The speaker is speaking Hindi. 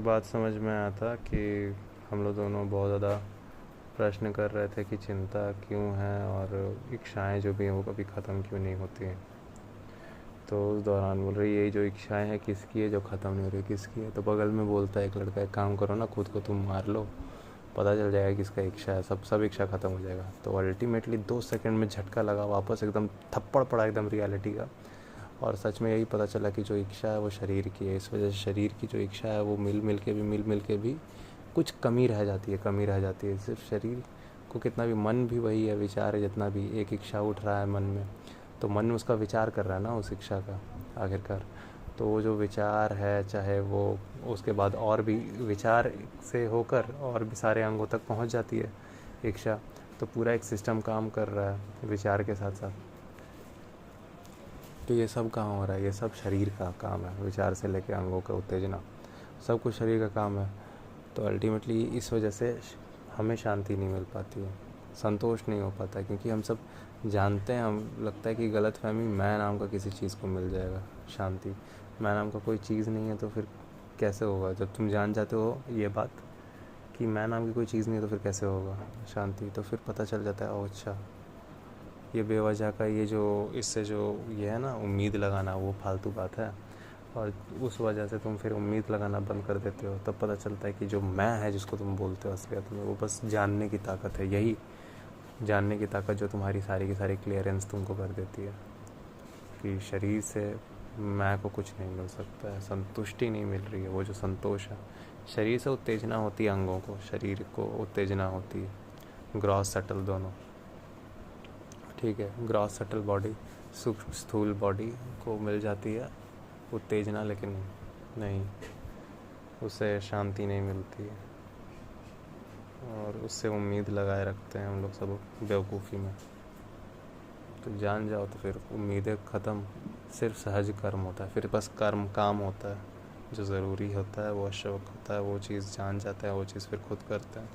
बाद समझ में आया था कि हम लोग दोनों बहुत ज़्यादा प्रश्न कर रहे थे कि चिंता क्यों है और इच्छाएं जो भी हैं वो कभी ख़त्म क्यों नहीं होती हैं। तो उस दौरान बोल रही यही जो इच्छाएं हैं किसकी है, जो ख़त्म नहीं हो रही किसकी है। तो बगल में बोलता है एक लड़का, एक काम करो ना, खुद को तुम मार लो, पता चल जाएगा किसका इच्छा है, सब इच्छा ख़त्म हो जाएगा। तो अल्टीमेटली 2 सेकंड में झटका लगा, वापस एकदम थप्पड़ पड़ा एकदम रियलिटी का। और सच में यही पता चला कि जो इच्छा है वो शरीर की है। इस वजह से शरीर की जो इच्छा है वो मिल के भी कुछ कमी रह जाती है। सिर्फ शरीर को कितना भी, मन भी वही है, विचार है जितना भी, एक इच्छा उठ रहा है मन में तो मन उसका विचार कर रहा है ना उस इच्छा का आखिरकार। तो वो जो विचार है, चाहे वो उसके बाद और भी विचार से होकर और भी सारे अंगों तक पहुंच जाती है इच्छा। तो पूरा एक सिस्टम काम कर रहा है विचार के साथ साथ। तो ये सब कहाँ हो रहा है? ये सब शरीर का काम है, विचार से लेके अंगों का उत्तेजना सब कुछ शरीर का काम है। तो अल्टीमेटली इस वजह से हमें शांति नहीं मिल पाती है, संतोष नहीं हो पाता है, क्योंकि हम सब जानते हैं, हम लगता है कि गलतफहमी मैं नाम का किसी चीज़ को मिल जाएगा शांति। मैं नाम का कोई चीज़ नहीं है तो फिर कैसे होगा? जब तुम जान जाते हो ये बात कि मैं नाम की कोई चीज़ नहीं है तो फिर कैसे होगा शांति? तो फिर पता चल जाता है, ओह अच्छा, ये बेवजह का ये जो इससे जो ये है ना उम्मीद लगाना, वो फालतू बात है। और उस वजह से तुम फिर उम्मीद लगाना बंद कर देते हो। तब पता चलता है कि जो मैं है जिसको तुम बोलते हो असलियत में वो बस जानने की ताकत है। यही जानने की ताकत जो तुम्हारी सारी की सारी क्लियरेंस तुमको कर देती है कि शरीर से मैं को कुछ नहीं मिल सकता है, संतुष्टि नहीं मिल रही है। वो जो संतोष है, शरीर से उत्तेजना होती है, अंगों को, शरीर को उत्तेजना होती है, ग्रॉस सटल दोनों। ठीक है, ग्रॉस सटल बॉडी, सूक्ष्म स्थूल बॉडी को मिल जाती है उत्तेजना, लेकिन नहीं, उससे शांति नहीं मिलती है और उससे उम्मीद लगाए रखते हैं हम लोग सब बेवकूफ़ी में। तो जान जाओ तो फिर उम्मीदें ख़त्म, सिर्फ सहज कर्म होता है, फिर बस कर्म काम होता है, जो ज़रूरी होता है वो आवश्यक होता है, वो चीज़ जान जाता है, वो चीज़ फिर खुद करते हैं।